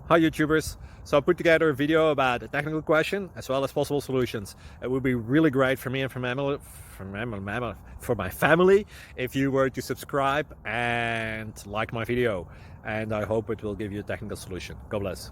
Hi YouTubers! So I put together a video about a technical question as well as possible solutions. It would be really great for me and for my family if you were to subscribe and like my video. And I hope it will give you a technical solution. God bless.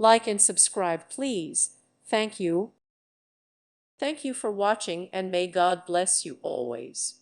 Like and subscribe, please. Thank you. Thank you for watching, and may God bless you always.